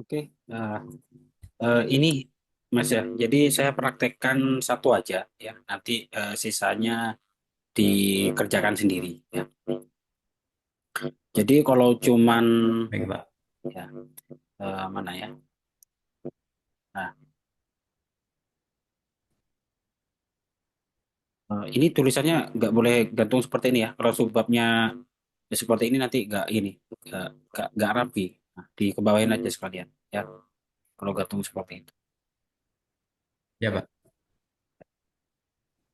Oke, ini Mas ya. Jadi saya praktekkan satu aja ya. Nanti sisanya dikerjakan sendiri ya. Jadi kalau cuman Baik, Pak. ya mana ya? Nah, ini tulisannya nggak boleh gantung seperti ini ya. Kalau subbabnya seperti ini nanti nggak rapi. Nah, dikebawain aja sekalian ya. Kalau gantung seperti itu. Ya, Pak.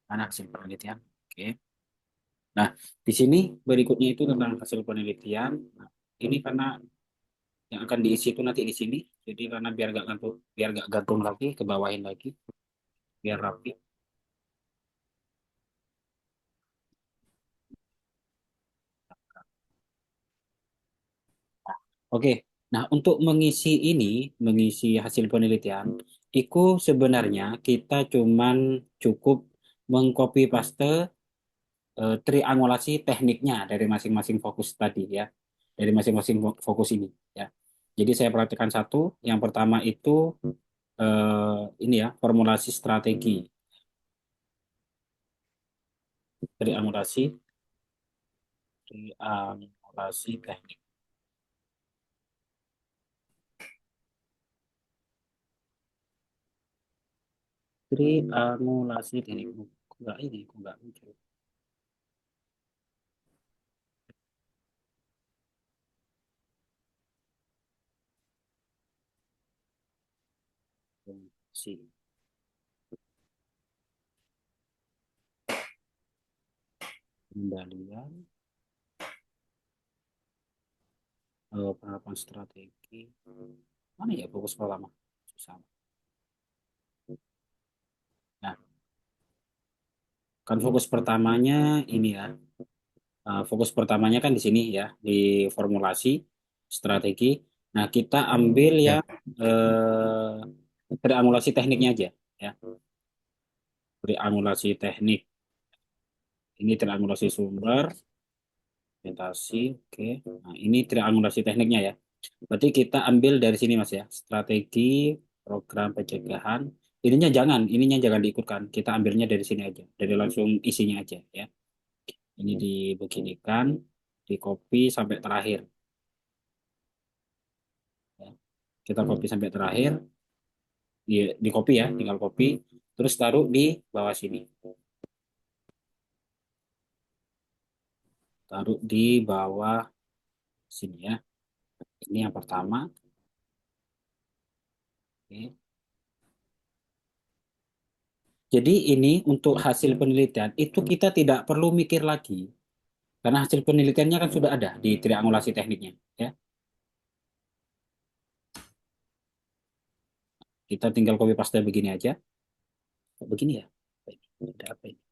Mana hasil penelitian? Oke. Nah, di sini berikutnya itu tentang hasil penelitian. Nah, ini karena yang akan diisi itu nanti di sini. Jadi karena biar nggak gantung lagi, ke bawahin lagi, biar rapi. Oke. Nah, untuk mengisi hasil penelitian, itu sebenarnya kita cuman cukup mengcopy paste triangulasi tekniknya dari masing-masing fokus tadi ya, dari masing-masing fokus ini ya. Jadi saya perhatikan satu, yang pertama itu ini ya formulasi strategi, triangulasi, triangulasi teknik. Triangulasi teknik. Kok nggak ini, kok nggak muncul. Si pengendalian, penerapan strategi. Mana ya fokus pertama? Susah. Nah, kan fokus pertamanya ini ya. Fokus pertamanya kan di sini ya, di formulasi strategi. Nah, kita ambil Ya, yang triangulasi tekniknya aja ya. Triangulasi teknik. Ini triangulasi sumber, orientasi, oke. Nah, ini triangulasi tekniknya ya. Berarti kita ambil dari sini Mas ya. Strategi, program pencegahan. Ininya jangan diikutkan. Kita ambilnya dari sini aja. Dari langsung isinya aja ya. Ini dibeginikan, di copy sampai terakhir. Ya. Kita copy sampai terakhir, di copy ya, tinggal copy, terus taruh di bawah sini. Taruh di bawah sini ya. Ini yang pertama. Oke. Jadi ini untuk hasil penelitian itu kita tidak perlu mikir lagi karena hasil penelitiannya kan sudah ada di triangulasi tekniknya ya. Kita tinggal copy paste begini aja. Begini ya. Ada apa ini?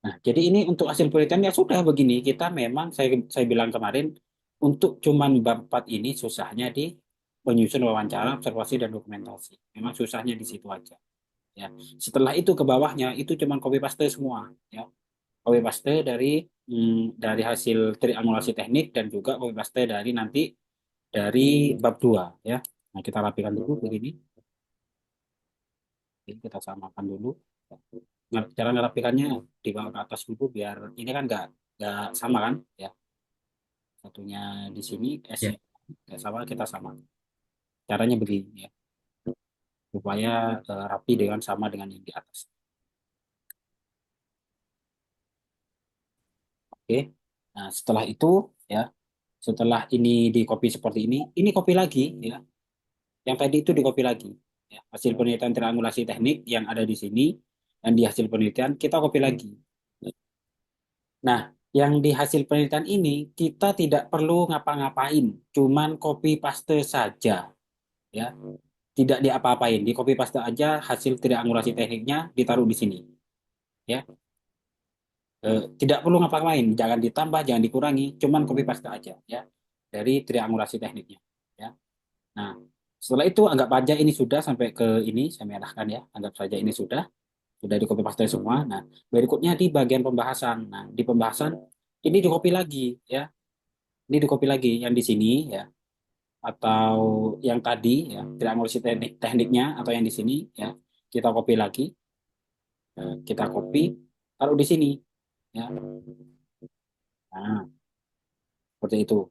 Nah, jadi ini untuk hasil penelitian ya sudah begini. Kita memang saya bilang kemarin untuk cuman bab 4 ini susahnya di penyusun wawancara, observasi dan dokumentasi. Memang susahnya di situ aja ya. Setelah itu ke bawahnya itu cuman copy paste semua ya. Copy paste dari hasil triangulasi teknik dan juga copy paste dari nanti dari bab 2 ya. Nah, kita rapikan dulu begini. Jadi kita samakan dulu. Cara ngerapikannya dibawa ke atas dulu biar ini kan nggak sama kan ya. Satunya di sini ya. S-nya nggak sama, kita sama. Caranya begini ya, supaya rapi dengan sama dengan yang di atas. Oke. Nah, setelah itu ya, setelah ini di copy seperti ini copy lagi ya. Yang tadi itu di copy lagi. Ya. Hasil penelitian triangulasi teknik yang ada di sini dan di hasil penelitian kita copy lagi. Nah, yang di hasil penelitian ini kita tidak perlu ngapa-ngapain, cuman copy paste saja ya. Tidak diapa-apain, di copy paste aja hasil triangulasi tekniknya ditaruh di sini ya. Tidak perlu ngapa-ngapain, jangan ditambah, jangan dikurangi, cuman copy paste aja ya dari triangulasi tekniknya ya. Nah, setelah itu anggap aja ini sudah sampai ke ini, saya merahkan ya, anggap saja ini sudah. sudah di copy paste semua. Nah, berikutnya di bagian pembahasan. Nah, di pembahasan ini di copy lagi ya. Ini di copy lagi yang di sini ya, atau yang tadi ya, tidak ngurusi tekniknya atau yang di sini ya. Kita copy lagi, kita copy taruh di sini ya. Nah, seperti itu.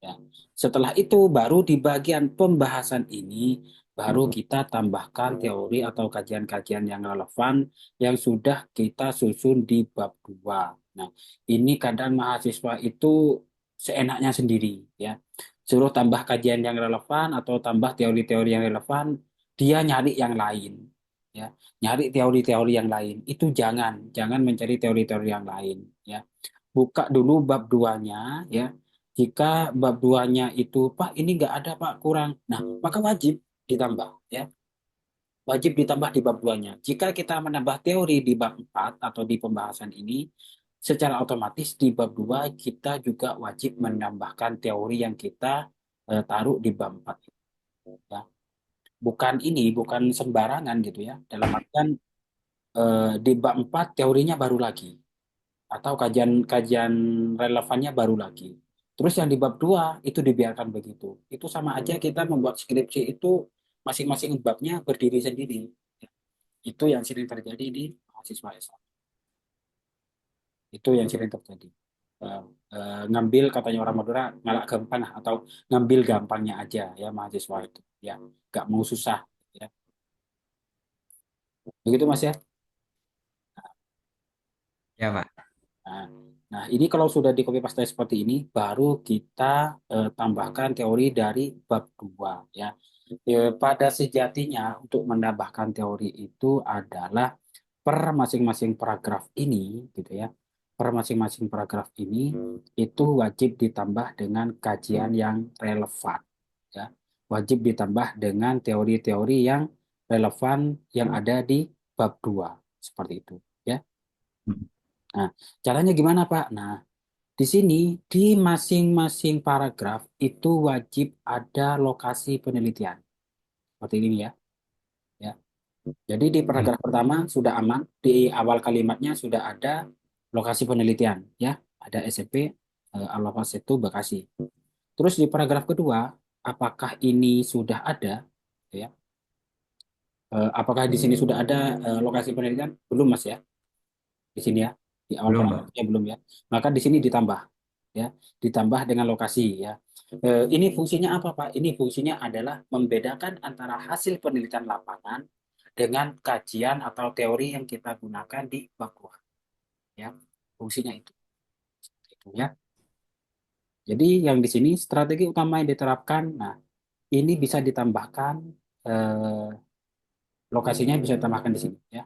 Ya. Setelah itu baru di bagian pembahasan ini baru kita tambahkan teori atau kajian-kajian yang relevan yang sudah kita susun di bab 2. Nah, ini kadang mahasiswa itu seenaknya sendiri ya. Suruh tambah kajian yang relevan atau tambah teori-teori yang relevan, dia nyari yang lain ya. Nyari teori-teori yang lain. Itu jangan mencari teori-teori yang lain ya. Buka dulu bab 2-nya ya. Jika bab 2-nya itu, Pak, ini nggak ada, Pak, kurang. Nah, maka wajib ditambah, ya. Wajib ditambah di bab 2-nya. Jika kita menambah teori di bab 4 atau di pembahasan ini, secara otomatis di bab 2 kita juga wajib menambahkan teori yang kita taruh di bab 4. Ya. Bukan sembarangan gitu ya. Dalam artian di bab 4 teorinya baru lagi. Atau kajian-kajian relevannya baru lagi. Terus yang di bab 2 itu dibiarkan begitu. Itu sama aja kita membuat skripsi itu masing-masing babnya berdiri sendiri. Itu yang sering terjadi di mahasiswa S1. Itu yang sering terjadi. Eh, Ngambil katanya orang Madura ngalak gampang atau ngambil gampangnya aja ya mahasiswa itu ya nggak mau susah ya begitu Mas ya. Ya, Pak. Nah, nah, ini kalau sudah di copy paste seperti ini, baru kita tambahkan teori dari bab 2 ya. Pada sejatinya untuk menambahkan teori itu adalah per masing-masing paragraf ini gitu ya. Per masing-masing paragraf ini itu wajib ditambah dengan kajian yang relevan ya. Wajib ditambah dengan teori-teori yang relevan yang ada di bab 2 seperti itu ya. Nah, caranya gimana, Pak? Nah, di sini, di masing-masing paragraf itu wajib ada lokasi penelitian. Seperti ini ya. Ya. Jadi di Hmm. paragraf pertama sudah aman, di awal kalimatnya sudah ada lokasi penelitian. Ya, ada SMP Al-Wafa Setu Bekasi. Terus di paragraf kedua, apakah ini sudah ada? Ya, apakah di sini sudah ada lokasi penelitian? Belum, Mas ya. Di sini ya, di awal Belum, Pak. paragrafnya belum ya. Maka di sini ditambah ya, ditambah dengan lokasi ya. Ini fungsinya apa, Pak? Ini fungsinya adalah membedakan antara hasil penelitian lapangan dengan kajian atau teori yang kita gunakan di bab 2 ya. Fungsinya itu ya. Jadi yang di sini strategi utama yang diterapkan, nah ini bisa ditambahkan eh, lokasinya bisa ditambahkan di sini ya.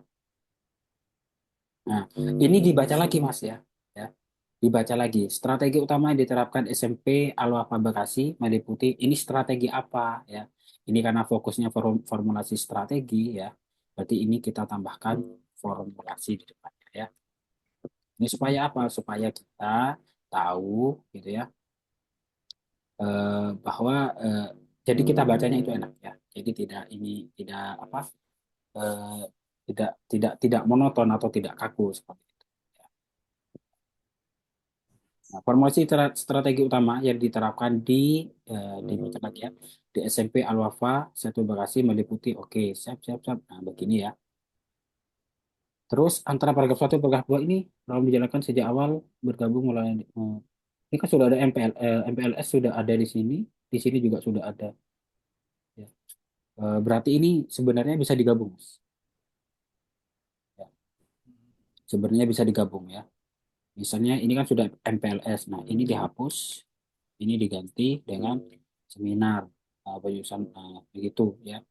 Nah, ini dibaca lagi Mas ya. Ya. Dibaca lagi. Strategi utama yang diterapkan SMP Al-Wafa Bekasi meliputi ini strategi apa ya. Ini karena fokusnya formulasi strategi ya. Berarti ini kita tambahkan formulasi di depannya ya. Ini supaya apa? Supaya kita tahu gitu ya bahwa jadi kita bacanya itu enak ya. Jadi tidak ini tidak apa eh, tidak monoton atau tidak kaku seperti itu. Nah, formulasi strategi utama yang diterapkan di macam lagi ya di SMP Al-Wafa satu Bekasi meliputi oke siap siap siap. Nah, begini ya. Terus antara paragraf satu paragraf 2 ini dalam dijalankan sejak awal bergabung mulai ini kan sudah ada MPLS sudah ada di sini juga sudah ada. Ya. Berarti ini sebenarnya bisa digabung, Mas. Ya, sebenarnya bisa digabung ya. Misalnya ini kan sudah MPLS, nah ini dihapus, ini diganti dengan seminar penyusun begitu ya.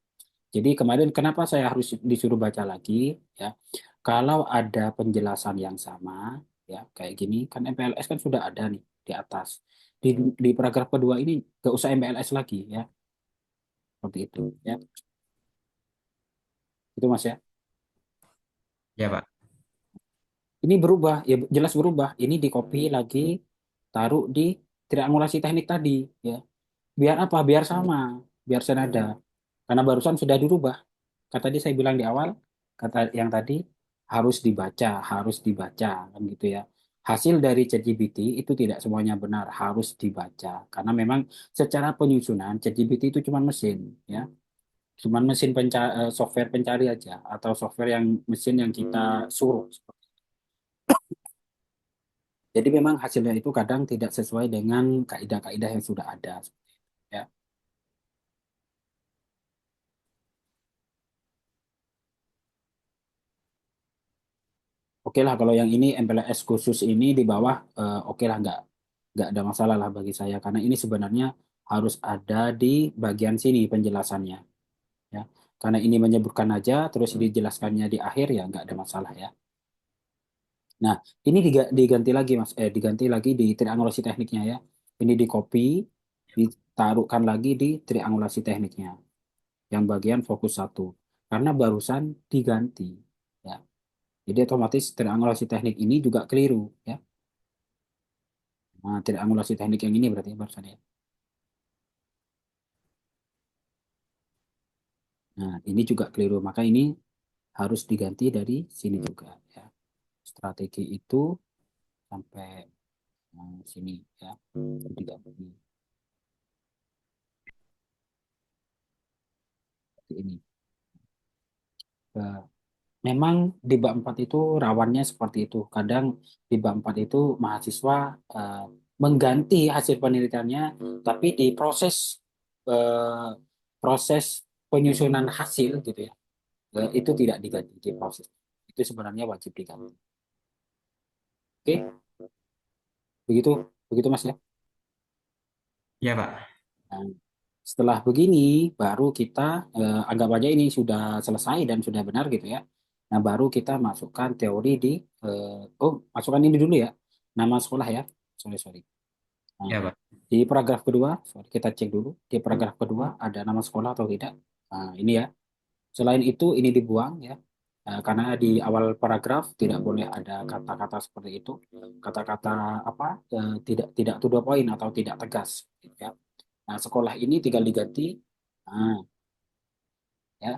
Jadi kemarin kenapa saya harus disuruh baca lagi ya? Kalau ada penjelasan yang sama ya kayak gini kan MPLS kan sudah ada nih di atas. Di paragraf kedua ini nggak usah MPLS lagi ya seperti itu ya. Itu Mas ya. Ya, Pak. Ini berubah ya jelas berubah. Ini di copy lagi taruh di triangulasi teknik tadi ya. Biar apa? Biar sama, biar senada. Karena barusan sudah dirubah. Kata tadi saya bilang di awal kata yang tadi harus dibaca kan gitu ya. Hasil dari ChatGPT itu tidak semuanya benar, harus dibaca karena memang secara penyusunan ChatGPT itu cuma mesin ya, cuma mesin software pencari aja atau software yang mesin yang kita suruh. Jadi memang hasilnya itu kadang tidak sesuai dengan kaidah-kaidah yang sudah ada ya. Oke lah kalau yang ini MPLS khusus ini di bawah, oke lah nggak ada masalah lah bagi saya karena ini sebenarnya harus ada di bagian sini penjelasannya ya. Karena ini menyebutkan aja terus dijelaskannya di akhir ya nggak ada masalah ya. Nah, ini diganti lagi Mas, diganti lagi di triangulasi tekniknya ya. Ini di copy, ditaruhkan lagi di triangulasi tekniknya yang bagian fokus satu. Karena barusan diganti ya. Jadi otomatis triangulasi teknik ini juga keliru ya. Nah, triangulasi teknik yang ini berarti barusan ya. Nah, ini juga keliru. Maka ini harus diganti dari sini juga ya. Strategi itu sampai sini ya. Diganti seperti ini. Eh, Memang di bab 4 itu rawannya seperti itu. Kadang di bab 4 itu mahasiswa eh, mengganti hasil penelitiannya, tapi di eh, proses penyusunan hasil gitu ya, itu tidak diganti di proses. Itu sebenarnya wajib diganti. Oke, begitu, begitu Mas ya. Iya, Pak. Nah, setelah begini, baru kita anggap aja ini sudah selesai dan sudah benar gitu ya. Nah, baru kita masukkan teori di, masukkan ini dulu ya, nama sekolah ya. Sorry, sorry. Nah, Iya, Pak. di paragraf kedua, sorry, kita cek dulu. Di paragraf kedua ada nama sekolah atau tidak. Nah, ini ya. Selain itu, ini dibuang ya. Karena di awal paragraf tidak boleh ada kata-kata seperti itu. Kata-kata apa? Tidak tidak to the point atau tidak tegas. Gitu ya. Nah, sekolah ini tinggal diganti, nah, ya,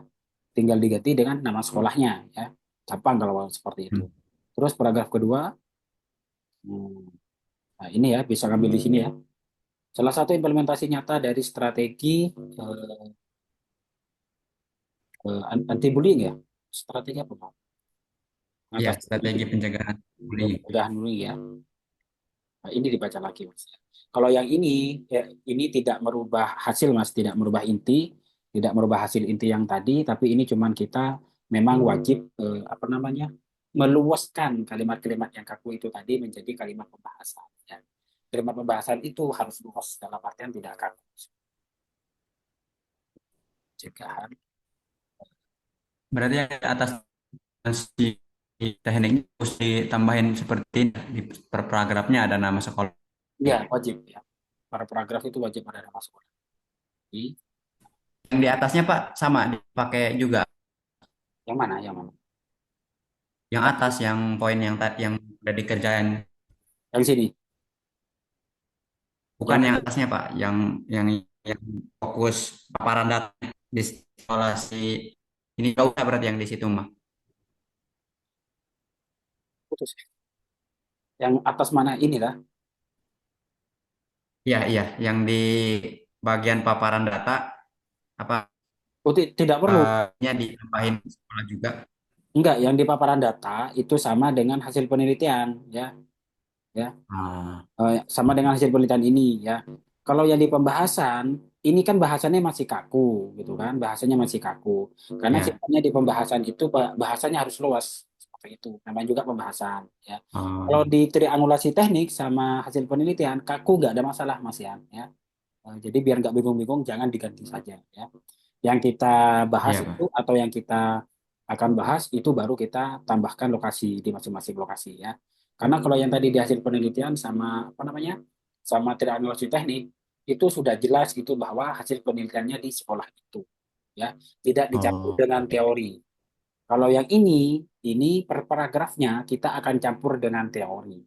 tinggal diganti dengan nama sekolahnya, ya. Gampang kalau seperti itu. Hmm. Terus paragraf kedua, hmm, nah ini ya bisa ngambil di sini ya. Salah satu implementasi nyata dari strategi anti bullying ya. Strategi apa Pak? Iya, Mengatasi strategi bullying, pencegahan bullying. pencegahan bullying ya. Nah, ini dibaca lagi Mas. Kalau yang ini ya, ini tidak merubah hasil Mas, tidak merubah inti, tidak merubah hasil inti yang tadi, tapi ini cuman kita memang wajib apa namanya? Meluaskan kalimat-kalimat yang kaku itu tadi menjadi kalimat pembahasan ya. Kalimat pembahasan itu harus luas dalam artian tidak kaku. Cegahan. Berarti yang atas si tekniknya harus ditambahin seperti ini. Di per paragrafnya ada nama sekolah. Ya, wajib ya. Para paragraf itu wajib ada nama sekolah. Jadi, Yang di atasnya, Pak, sama dipakai juga. yang mana? Yang mana? Yang atas, yang poin yang tadi yang udah dikerjain. Yang sini. Bukan Yang yang atasnya, Pak. Yang fokus paparan data di sekolah si ini nggak usah berarti yang di situ mah. putus. Yang atas mana inilah? Iya, iya, yang di bagian paparan data apa Oh, tidak perlu. nya ditambahin sekolah juga. Enggak, yang di paparan data itu sama dengan hasil penelitian, ya, ya. Ah, Sama dengan hasil penelitian ini, ya. Kalau yang di pembahasan, ini kan bahasannya masih kaku, gitu kan? Bahasanya masih kaku. Karena ya. sifatnya di pembahasan itu bahasanya harus luas, seperti itu. Namanya juga pembahasan, ya. Kalau Oh, di triangulasi teknik sama hasil penelitian, kaku nggak ada masalah, Mas ya. Ya. Jadi biar nggak bingung-bingung, jangan diganti saja, ya. Yang kita bahas iya, itu Pak. atau yang kita akan bahas itu baru kita tambahkan lokasi di masing-masing lokasi ya. Karena kalau yang tadi di hasil penelitian sama apa namanya sama triangulasi teknik itu sudah jelas gitu bahwa hasil penelitiannya di sekolah itu ya, tidak dicampur Oh, dengan teori. Kalau yang ini per paragrafnya kita akan campur dengan teori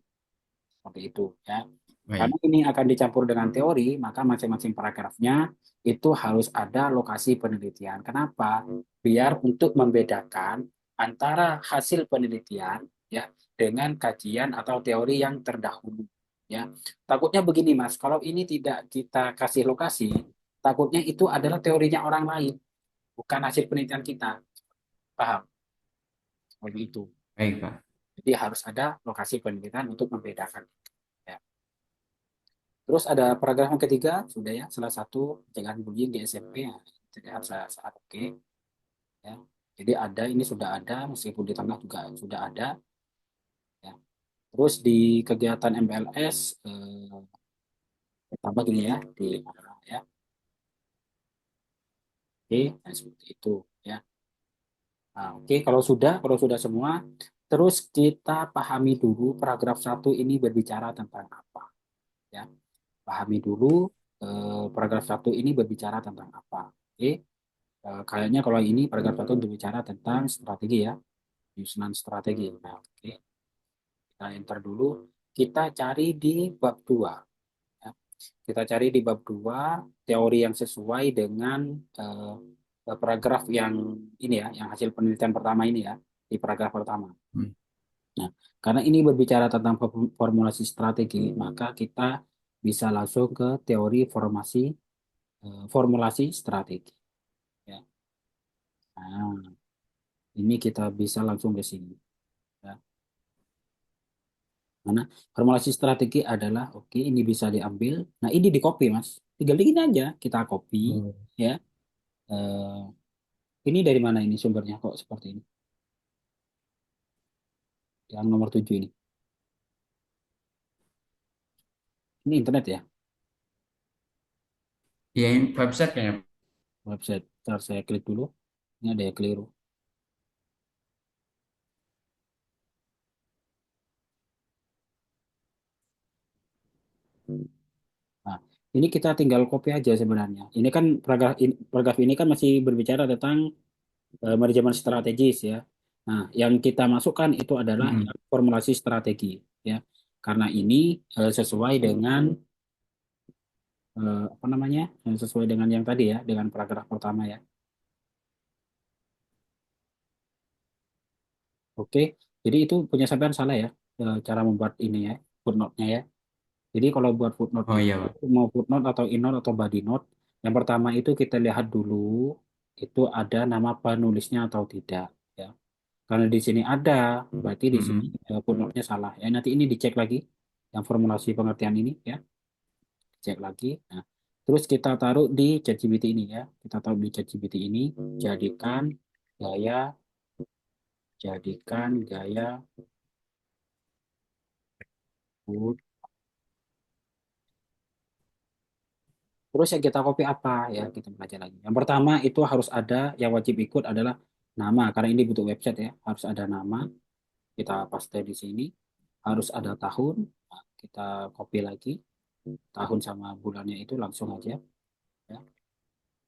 seperti itu ya. Karena baik. ini akan dicampur dengan teori, maka masing-masing paragrafnya itu harus ada lokasi penelitian. Kenapa? Biar untuk membedakan antara hasil penelitian ya dengan kajian atau teori yang terdahulu ya. Takutnya begini Mas, kalau ini tidak kita kasih lokasi, takutnya itu adalah teorinya orang lain, bukan hasil penelitian kita. Paham? Seperti itu. Baik, Pak. Jadi harus ada lokasi penelitian untuk membedakan ya. Terus ada paragraf yang ketiga, sudah ya, salah satu pencegahan bullying di SMP ya. Terlihat saat oke ya. Jadi ada, ini sudah ada, meskipun di tengah juga sudah ada ya. Terus di kegiatan MPLS tambah gini ya di ya. Oke, nah, seperti itu ya. Nah, oke, kalau sudah semua, terus kita pahami dulu paragraf satu ini berbicara tentang apa ya. Pahami dulu paragraf satu ini berbicara tentang apa. Oke, kayaknya kalau ini paragraf satu berbicara tentang strategi ya, penyusunan strategi. Nah, oke, kita enter dulu. Kita cari di bab 2. Ya. Kita cari di bab 2 teori yang sesuai dengan paragraf yang ini ya, yang hasil penelitian pertama ini ya, di paragraf pertama. Hmm. Nah, karena ini berbicara tentang formulasi strategi, maka kita bisa langsung ke teori formulasi strategi. Ya. Nah, ini kita bisa langsung ke sini. Ya. Mana formulasi strategi adalah oke, ini bisa diambil. Nah, ini di copy mas. Tinggal ini aja kita copy Oh. ya. Eh, ini dari mana ini sumbernya kok seperti ini? Yang nomor 7 ini. Ini internet ya, Ya, ini website kayaknya. website. Ntar saya klik dulu. Ini ada yang keliru. Nah, ini kita tinggal copy aja sebenarnya. Ini kan paragraf ini kan masih berbicara tentang manajemen strategis ya. Nah, yang kita masukkan itu adalah Mm-mm. formulasi strategi ya. Karena ini sesuai dengan apa namanya? Sesuai dengan yang tadi ya, dengan paragraf pertama ya. Oke. Jadi itu punya sampean salah ya, cara membuat ini ya, footnote-nya ya. Jadi kalau buat footnote Oh itu iya, Pak. mau footnote atau innote atau body note, yang pertama itu kita lihat dulu itu ada nama penulisnya atau tidak ya. Karena di sini ada, berarti di sini Mm-mm. footnote-nya salah ya. Nanti ini dicek lagi yang formulasi pengertian ini ya, cek lagi. Nah, terus kita taruh di ChatGPT ini ya. Kita taruh di ChatGPT ini jadikan gaya jadikan gaya food. Terus yang kita copy apa ya, kita belajar lagi. Yang pertama itu harus ada, yang wajib ikut adalah nama, karena ini butuh website ya, harus ada nama, kita paste di sini, harus ada tahun, nah, kita copy lagi, tahun sama bulannya itu langsung aja ya.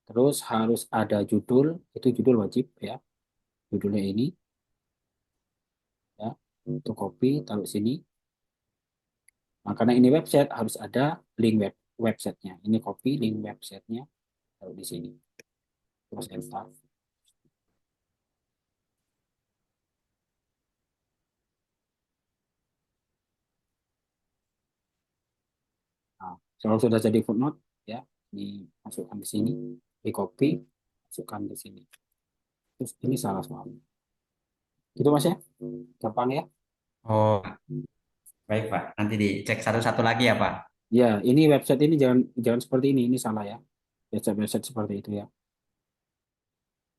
Terus harus ada judul, itu judul wajib ya, judulnya ini ya, untuk copy, taruh sini. Nah, karena ini website harus ada link websitenya, ini copy link websitenya, taruh di sini, terus enter. Nah, kalau sudah jadi footnote, ya, dimasukkan di sini, di copy, masukkan di sini. Terus ini salah semua. Gitu Mas ya, gampang ya. Oh, baik, Pak. Nanti dicek satu-satu lagi ya, Pak. Ya, ini website ini jangan jangan seperti ini salah ya. Website-website seperti itu ya.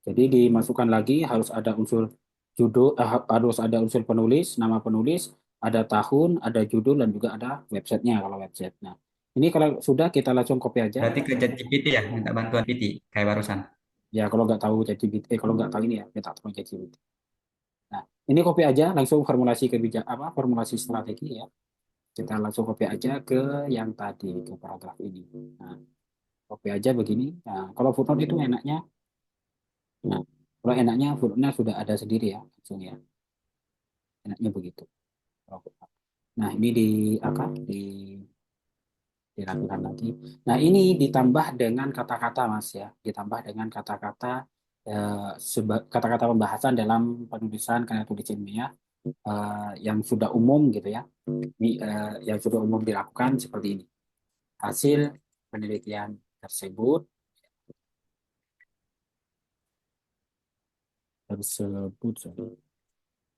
Jadi dimasukkan lagi harus ada unsur judul, harus ada unsur penulis, nama penulis, ada tahun, ada judul dan juga ada websitenya kalau website. Nah, ini kalau sudah kita langsung copy aja. Berarti ke ChatGPT ya, minta bantuan PT, kayak barusan. Ya kalau nggak tahu ChatGPT, kalau nggak tahu ini ya, kita tahu ChatGPT. Nah, ini copy aja langsung formulasi kebijakan apa formulasi strategi ya. Kita langsung copy aja ke yang tadi ke paragraf ini. Nah, copy aja begini. Nah, kalau footnote itu enaknya, nah, kalau enaknya footnote-nya sudah ada sendiri ya, langsung ya. Enaknya begitu. Nah, ini di apa? Dilakukan lagi. Nah, ini ditambah dengan kata-kata Mas ya. Ditambah dengan kata-kata kata-kata pembahasan dalam penulisan karya tulis ilmiah yang sudah umum gitu ya, yang sudah umum dilakukan seperti ini. Hasil penelitian tersebut tersebut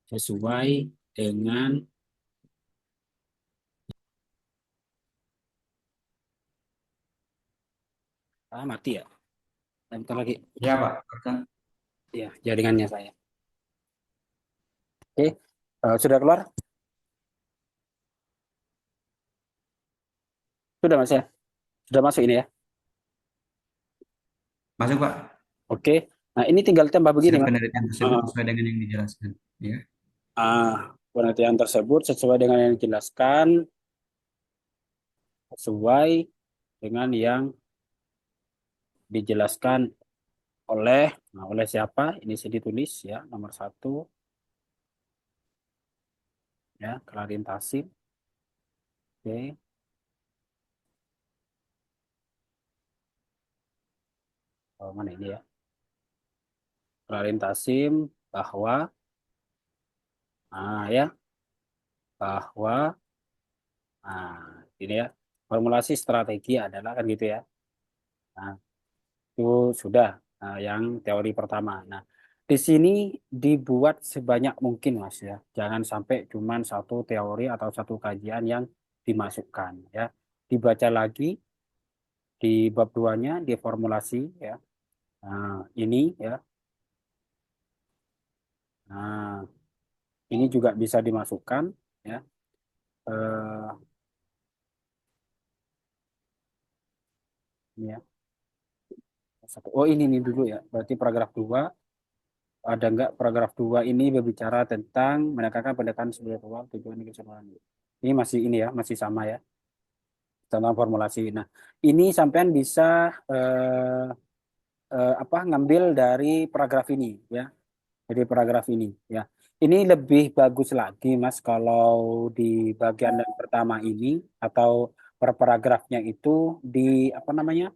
sesuai dengan mati ya. Bentar lagi. Ya, Pak. Barusan. Ya, jaringannya saya. Oke, sudah keluar? Sudah Mas ya? Sudah masuk ini ya? Masuk, Pak. Oke. Nah, ini tinggal tambah begini, Hasil Mas. penelitian tersebut Eh, sesuai dengan yang dijelaskan. Ya. Penelitian tersebut sesuai dengan yang dijelaskan, sesuai dengan yang dijelaskan oleh, nah, oleh siapa? Ini saya ditulis ya, nomor satu, ya, Clarin Tasim. Oke, mana ini ya? Clarin Tasim bahwa, ya, bahwa, ini ya, formulasi strategi adalah kan gitu ya. Nah, itu sudah yang teori pertama. Nah, di sini dibuat sebanyak mungkin, Mas ya. Jangan sampai cuma satu teori atau satu kajian yang dimasukkan ya. Dibaca lagi di bab duanya di formulasi ya. Ini ya. Nah, ini juga bisa dimasukkan ya. Eh, ini ya. Oh, ini nih dulu ya. Berarti paragraf 2 ada nggak paragraf 2 ini berbicara tentang menegakkan pendekatan sebagai peluang tujuan keseluruhan. Ini masih ini ya, masih sama ya. Tentang formulasi. Nah, ini sampean bisa apa ngambil dari paragraf ini ya, dari paragraf ini ya. Ini lebih bagus lagi Mas kalau di bagian yang pertama ini atau per paragrafnya itu di apa namanya?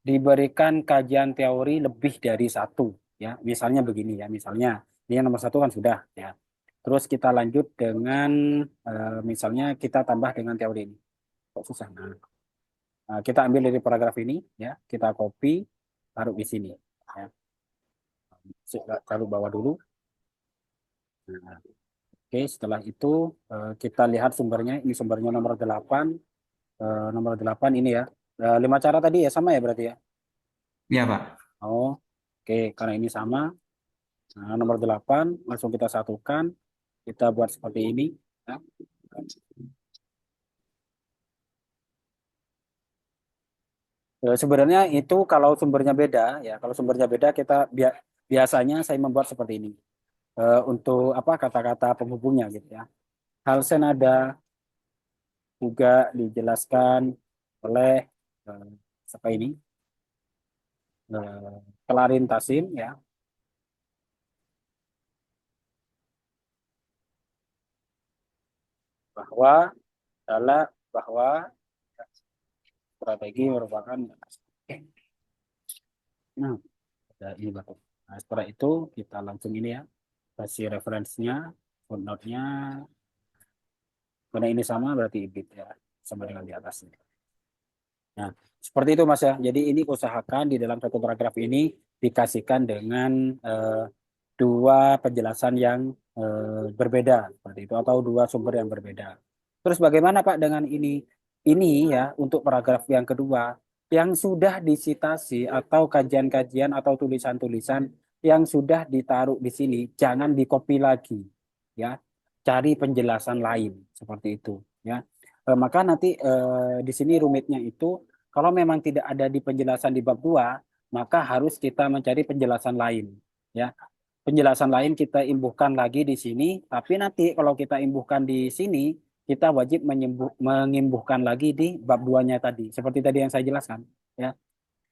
Diberikan kajian teori lebih dari satu ya. Misalnya begini ya, misalnya ini yang nomor satu kan sudah ya. Terus kita lanjut dengan misalnya kita tambah dengan teori ini. Kok susah? Kita ambil dari paragraf ini, ya, kita copy, taruh di sini. Ya. Taruh bawah dulu. Nah, oke, setelah itu kita lihat sumbernya. Ini sumbernya nomor 8. Nomor 8 ini ya. 5 cara tadi ya sama ya berarti ya. Ya, Pak. Oh, oke, karena ini sama. Nah, nomor 8 langsung kita satukan. Kita buat seperti ini. Ya. Sebenarnya itu kalau sumbernya beda ya. Kalau sumbernya beda kita biasanya saya membuat seperti ini. Untuk apa kata-kata penghubungnya gitu ya. Hal senada juga dijelaskan oleh eh, siapa ini Kelarin Tasim ya bahwa adalah bahwa strategi merupakan nah, ada ini batuk. Nah, setelah itu kita langsung ini ya kasih referensinya footnote-nya karena ini sama berarti ibit ya sama dengan di atasnya. Nah, seperti itu Mas ya. Jadi ini usahakan di dalam satu paragraf ini dikasihkan dengan dua penjelasan yang berbeda seperti itu atau dua sumber yang berbeda. Terus bagaimana Pak dengan ini? Ini ya untuk paragraf yang kedua yang sudah disitasi atau kajian-kajian atau tulisan-tulisan yang sudah ditaruh di sini jangan dikopi lagi ya. Cari penjelasan lain seperti itu ya. Maka nanti di sini rumitnya itu kalau memang tidak ada di penjelasan di bab 2 maka harus kita mencari penjelasan lain ya. Penjelasan lain kita imbuhkan lagi di sini, tapi nanti kalau kita imbuhkan di sini, kita wajib mengimbuhkan lagi di bab duanya tadi. Seperti tadi yang saya jelaskan. Ya.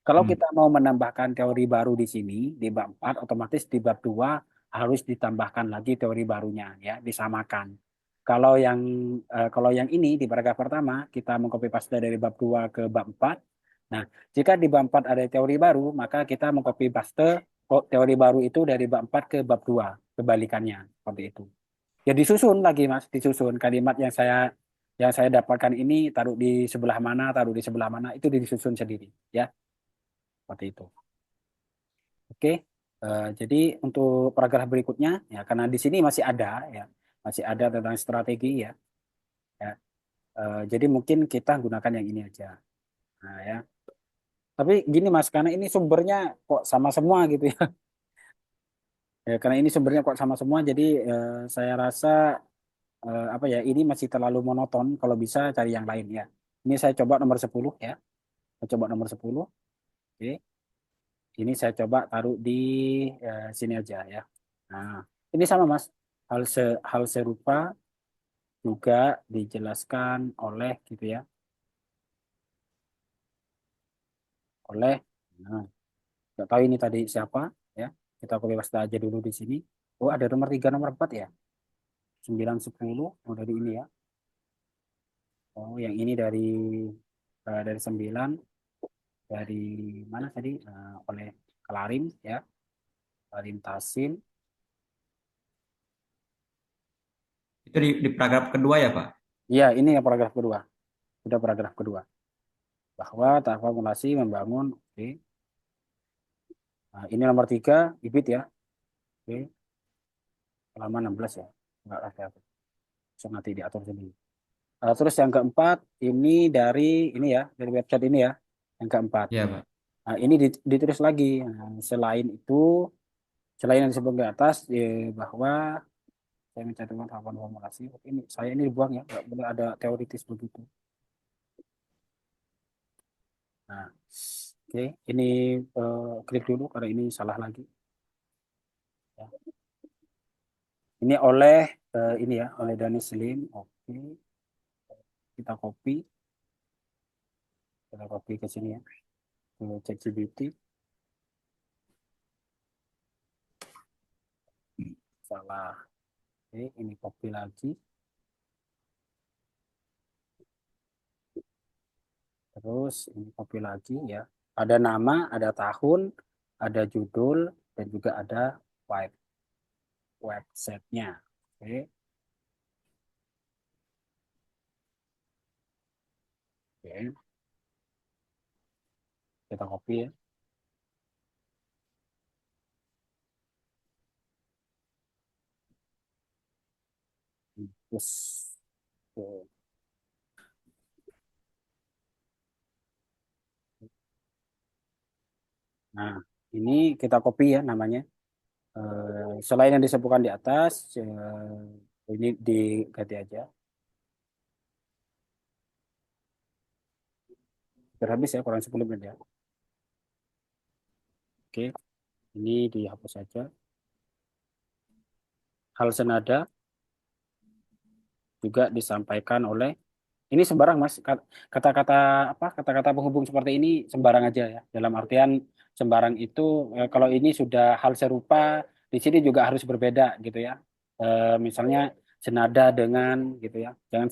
Kalau Hmm. kita mau menambahkan teori baru di sini, di bab 4, otomatis di bab 2 harus ditambahkan lagi teori barunya, ya, disamakan. Kalau yang ini di paragraf pertama kita mengcopy paste dari bab 2 ke bab 4. Nah, jika di bab 4 ada teori baru, maka kita mengcopy paste teori baru itu dari bab 4 ke bab 2 kebalikannya seperti itu. Ya disusun lagi Mas, disusun kalimat yang saya dapatkan ini taruh di sebelah mana, taruh di sebelah mana itu disusun sendiri ya, seperti itu. Oke. Jadi untuk paragraf berikutnya ya karena di sini masih ada tentang strategi ya. Ya. Jadi mungkin kita gunakan yang ini aja. Nah, ya. Tapi gini Mas, karena ini sumbernya kok sama semua gitu ya. Ya, karena ini sumbernya kok sama semua, jadi saya rasa apa ya ini masih terlalu monoton. Kalau bisa cari yang lain ya. Ini saya coba nomor 10 ya. Saya coba nomor 10. Oke. Ini saya coba taruh di sini aja ya. Nah, ini sama Mas. Hal serupa juga dijelaskan oleh gitu ya. Oleh nah, nggak tahu ini tadi siapa ya. Kita copy paste aja dulu di sini. Oh, ada nomor 3 nomor 4 ya. 9 10 oh, dari ini ya. Oh, yang ini dari 9 dari mana tadi? Oleh Klarim ya. Klarim Tasin. Itu di paragraf kedua ya, Pak? Iya, ini yang paragraf kedua. Sudah paragraf kedua. Bahwa tahap formulasi membangun. Oke. Nah, ini nomor 3 bibit ya. Oke. Halaman 16 ya. Enggak ada. So, nanti diatur sendiri. Terus yang keempat ini ini ya, dari website ini ya. Yang keempat. Iya, Pak. Nah, ini ditulis lagi. Nah, selain yang disebut di atas, bahwa saya mencantumkan tahapan formulasi. Ini dibuang ya, nggak boleh ada teoritis begitu. Nah, oke, ini klik dulu karena ini salah lagi. Ya. Ini ini ya, oleh Dani Slim. Oke, kita copy ke sini ya, ke ChatGPT. Salah. Oke, ini copy lagi. Terus ini copy lagi ya. Ada nama, ada tahun, ada judul, dan juga ada web websitenya. Oke, oke, kita copy ya. Terus, oke. Nah, ini kita copy ya namanya. Selain yang disebutkan di atas, ini diganti aja. Habis ya, kurang 10 menit ya. Oke, ini dihapus saja. Hal senada juga disampaikan oleh ini sembarang Mas. Kata-kata kata-kata penghubung seperti ini sembarang aja ya. Dalam artian sembarang itu kalau ini sudah hal serupa di sini juga harus berbeda gitu ya. Misalnya senada dengan gitu ya. Jangan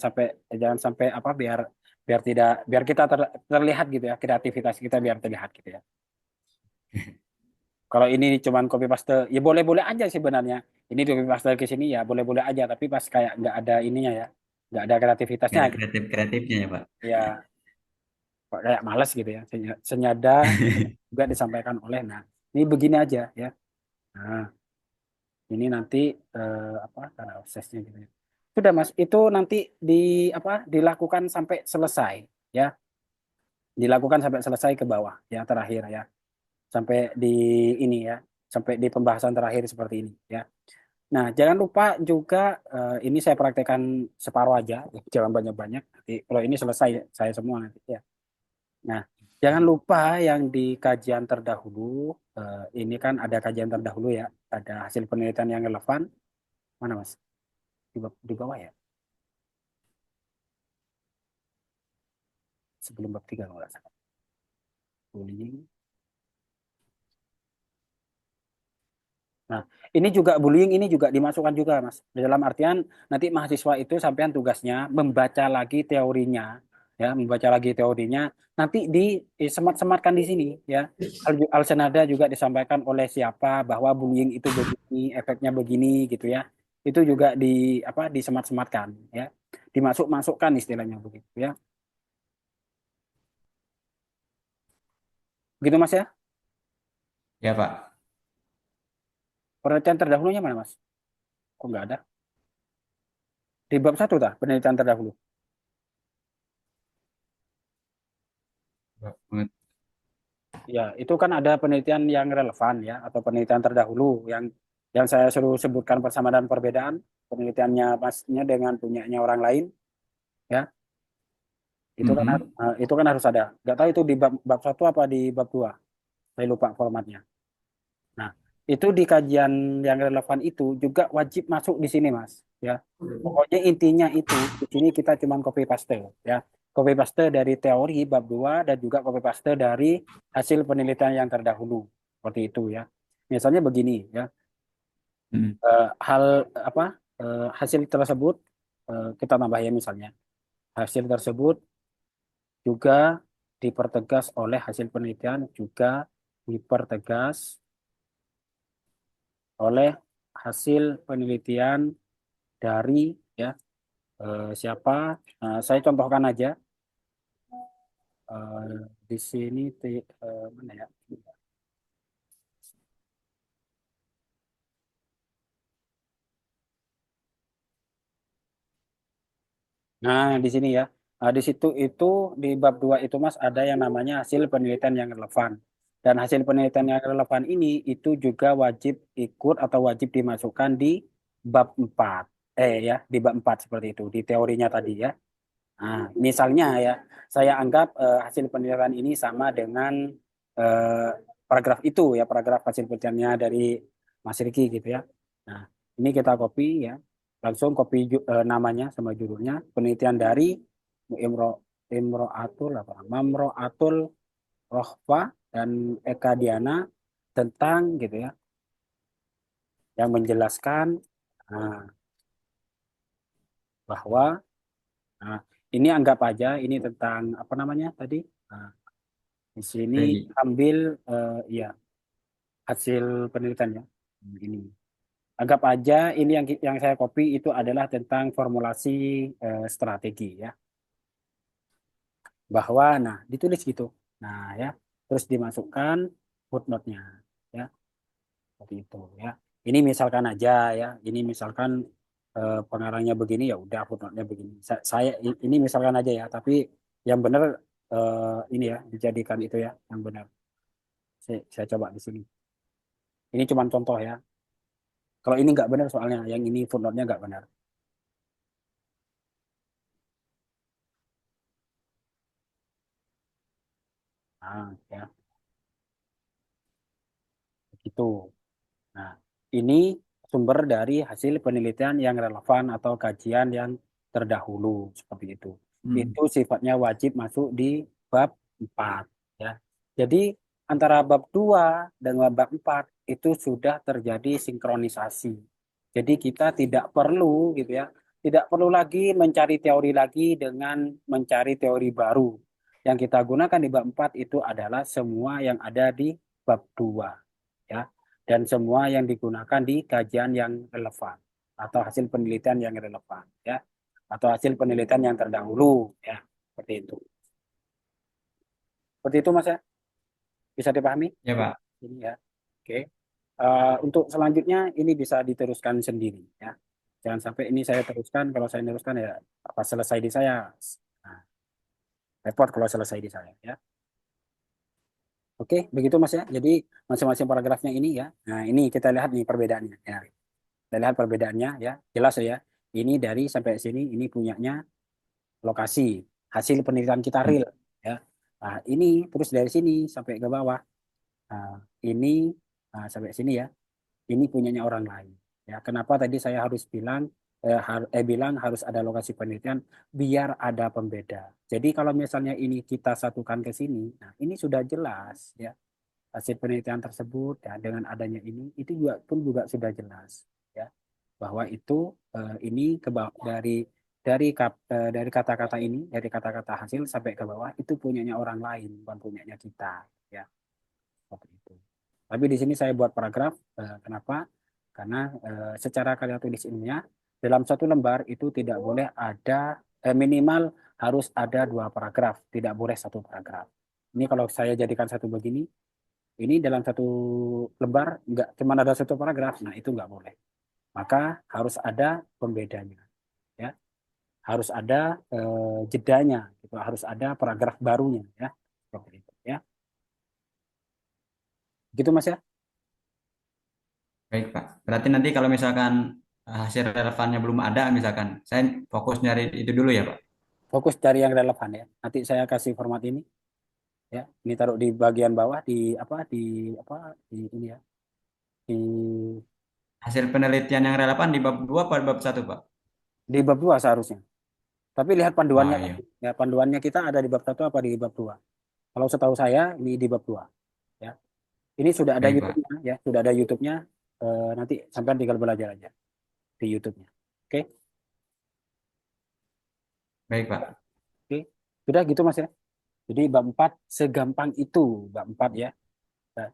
sampai biar biar tidak biar kita terlihat gitu ya, kreativitas kita biar terlihat gitu ya. Kalau ini cuman copy paste ya boleh-boleh aja sih sebenarnya. Ini copy paste ke sini ya boleh-boleh aja tapi pas kayak nggak ada ininya ya. Nggak ada kreativitasnya Nggak ada gitu. kreatif-kreatifnya ya, Pak. Ya kok kayak males gitu ya. Senyada juga disampaikan oleh. Nah, ini begini aja ya. Nah, ini nanti karena obsesnya gitu ya. Sudah Mas, itu nanti dilakukan sampai selesai ya. Dilakukan sampai selesai ke bawah ya terakhir ya. Sampai di ini ya, sampai di pembahasan terakhir seperti ini ya. Nah, jangan lupa juga ini saya praktekkan separuh aja, jangan banyak-banyak. Nanti kalau ini selesai saya semua nanti ya. Nah, jangan lupa yang di kajian terdahulu, ini kan ada kajian terdahulu ya, ada hasil penelitian yang relevan. Mana Mas? Di bawah ya, sebelum bab 3 kalau nggak salah. Bullying. Nah, ini juga bullying ini juga dimasukkan juga Mas. Dalam artian nanti mahasiswa itu sampean tugasnya membaca lagi teorinya ya, membaca lagi teorinya. Nanti semat-sematkan di sini, ya. Al-Senada juga disampaikan oleh siapa bahwa bullying itu begini, efeknya begini, gitu ya. Itu juga disemat-sematkan, ya, dimasuk-masukkan istilahnya begitu, ya. Begitu Mas ya. Ya Pak. Penelitian terdahulunya mana Mas? Kok nggak ada? Di bab satu dah, penelitian terdahulu. Ya, itu kan ada penelitian yang relevan ya, atau penelitian terdahulu yang saya suruh sebutkan persamaan dan perbedaan, penelitiannya pastinya dengan punyanya orang lain, ya. Mm-mm. Itu kan harus ada. Nggak tahu itu di bab satu apa di bab dua. Saya lupa formatnya. Nah, itu di kajian yang relevan itu juga wajib masuk di sini, Mas. Ya, pokoknya intinya itu di sini kita cuma copy paste, ya, copy paste dari teori bab 2 dan juga copy paste dari hasil penelitian yang terdahulu, seperti itu ya. Misalnya begini, ya, Mm-mm. hal apa hasil tersebut kita tambah ya misalnya hasil tersebut juga dipertegas oleh hasil penelitian juga dipertegas oleh hasil penelitian dari ya siapa. Saya contohkan aja di sini mana ya. Nah, di sini ya. Di situ itu di bab 2 itu Mas ada yang namanya hasil penelitian yang relevan. Dan hasil penelitian yang relevan ini itu juga wajib ikut atau wajib dimasukkan di bab 4. Ya, di bab 4 seperti itu, di teorinya tadi ya. Nah, misalnya ya, saya anggap hasil penelitian ini sama dengan eh, paragraf itu ya, paragraf hasil penelitiannya dari Mas Riki gitu ya. Nah, ini kita copy ya, langsung copy namanya sama judulnya, penelitian dari Imro Imroatul Mamroatul Rohfa dan Eka Diana tentang gitu ya, yang menjelaskan nah, bahwa nah, ini anggap aja ini tentang apa namanya tadi. Nah, di sini Regi. ambil ya hasil penelitiannya. Ini anggap aja ini yang saya copy itu adalah tentang formulasi strategi ya. Bahwa nah ditulis gitu. Nah ya terus dimasukkan footnote-nya ya seperti itu ya. Ini misalkan aja ya. Ini misalkan pengarangnya begini ya udah footnote-nya begini. Ini misalkan aja ya. Tapi yang benar ini ya dijadikan itu ya yang benar. Saya coba di sini. Ini cuma contoh ya. Kalau ini nggak benar soalnya, yang ini footnote-nya nggak benar. Nah, ya, begitu. Nah, ini sumber dari hasil penelitian yang relevan atau kajian yang terdahulu, seperti itu. Mm. Itu sifatnya wajib masuk di bab 4. Ya. Jadi, antara bab 2 dan bab 4 itu sudah terjadi sinkronisasi. Jadi, kita tidak perlu, gitu ya, tidak perlu lagi mencari teori lagi dengan mencari teori baru. Yang kita gunakan di bab 4 itu adalah semua yang ada di bab 2 ya, dan semua yang digunakan di kajian yang relevan atau hasil penelitian yang relevan ya, atau hasil penelitian yang terdahulu ya, seperti itu. Seperti itu Mas ya, bisa dipahami Ya Pak. ini ya. Oke. Untuk selanjutnya ini bisa diteruskan sendiri ya. Jangan sampai ini saya teruskan, kalau saya teruskan ya apa selesai di saya. Nah, repot kalau selesai di saya ya. Oke, begitu Mas ya. Jadi masing-masing paragrafnya ini ya. Nah, ini kita lihat nih perbedaannya ya. Kita lihat perbedaannya ya. Jelas ya. Ini dari sampai sini ini punyanya lokasi hasil penelitian kita Mm. real ya. Nah, ini terus dari sini sampai ke bawah. Nah, ini sampai sini ya. Ini punyanya orang lain. Ya, kenapa tadi saya harus bilang harus ada lokasi penelitian biar ada pembeda. Jadi kalau misalnya ini kita satukan ke sini, nah ini sudah jelas ya hasil penelitian tersebut ya dengan adanya ini itu juga pun juga sudah jelas ya bahwa itu ini dari dari kata-kata ini, dari kata-kata hasil sampai ke bawah itu punyanya orang lain, bukan punyanya kita, ya. Seperti itu. Tapi di sini saya buat paragraf. Kenapa? Karena secara karya tulis ilmiah dalam satu lembar itu tidak boleh ada minimal harus ada dua paragraf, tidak boleh satu paragraf. Ini kalau saya jadikan satu begini, ini dalam satu lembar nggak cuma ada satu paragraf, nah itu nggak boleh. Maka harus ada pembedanya, ya. Harus ada jedanya, gitu. Harus ada paragraf barunya, ya. Seperti itu, ya. Gitu Mas ya. Baik, Pak. Berarti nanti kalau misalkan hasil relevannya belum ada, misalkan saya fokus nyari itu dulu ya, Pak. Fokus cari yang relevan ya. Nanti saya kasih format ini, ya. Ini taruh di bagian bawah apa di ini ya. Di Hasil penelitian yang relevan di bab 2 pada bab satu, Pak. di bab 2 seharusnya. Tapi lihat panduannya Oh iya, tadi. Ya, panduannya kita ada di bab satu apa di bab 2. Kalau setahu saya ini di bab 2, ya. Ini sudah ada baik, Pak. YouTube-nya ya, sudah ada YouTube-nya. Nanti sampai tinggal belajar aja di YouTube-nya. Oke. Baik, Pak. Oke. Sudah gitu Mas ya. Jadi bab 4 segampang itu bab 4 ya. Nah,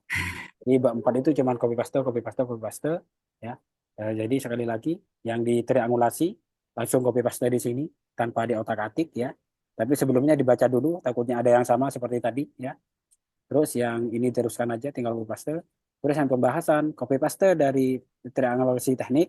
jadi bab 4 itu cuma copy paste, copy paste, copy paste ya. Jadi sekali lagi yang ditriangulasi langsung copy paste di sini tanpa diotak-atik ya. Tapi sebelumnya dibaca dulu takutnya ada yang sama seperti tadi ya. Terus yang ini teruskan aja tinggal copy paste. Terus yang pembahasan copy paste dari triangulasi teknik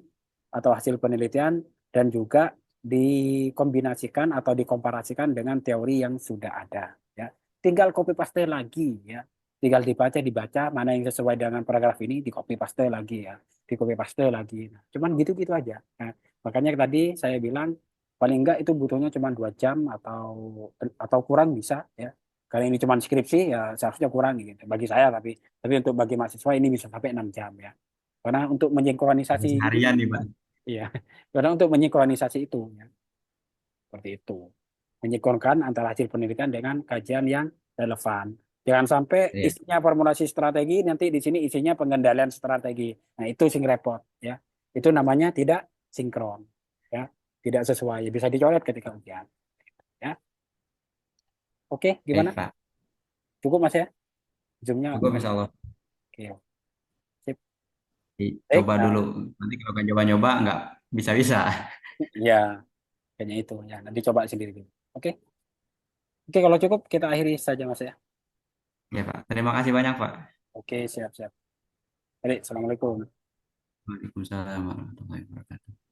atau hasil penelitian dan juga dikombinasikan atau dikomparasikan dengan teori yang sudah ada ya. Tinggal copy paste lagi ya. Tinggal dibaca mana yang sesuai dengan paragraf ini di copy paste lagi ya. Di copy paste lagi. Nah, cuman gitu-gitu aja. Nah, makanya tadi saya bilang paling enggak itu butuhnya cuma 2 jam atau kurang bisa ya. Kalau ini cuma skripsi ya seharusnya kurang gitu bagi saya, tapi untuk bagi mahasiswa ini bisa sampai 6 jam ya. Karena untuk menyinkronisasi Seharian nih, Pak. iya. Karena untuk menyinkronisasi itu ya, seperti itu. Menyinkronkan antara hasil penelitian dengan kajian yang relevan. Jangan sampai Iya. isinya formulasi strategi nanti di sini isinya pengendalian strategi. Nah, itu sing repot ya. Itu namanya tidak sinkron ya. Tidak sesuai. Bisa dicoret ketika ujian ya. Oke, gimana? Baik, Pak. Cukup Mas ya? Zoom-nya Cukup, insya Allah. oke. Sip. Baik, Dicoba dulu. Nanti kalau nggak nyoba-nyoba, nggak bisa-bisa. ya, kayaknya itu ya. Nanti coba sendiri dulu. Oke, oke kalau cukup kita akhiri saja Mas ya. Ya, Pak. Terima kasih banyak, Pak. Oke, siap siap. Baik, assalamualaikum. Waalaikumsalam warahmatullahi wabarakatuh.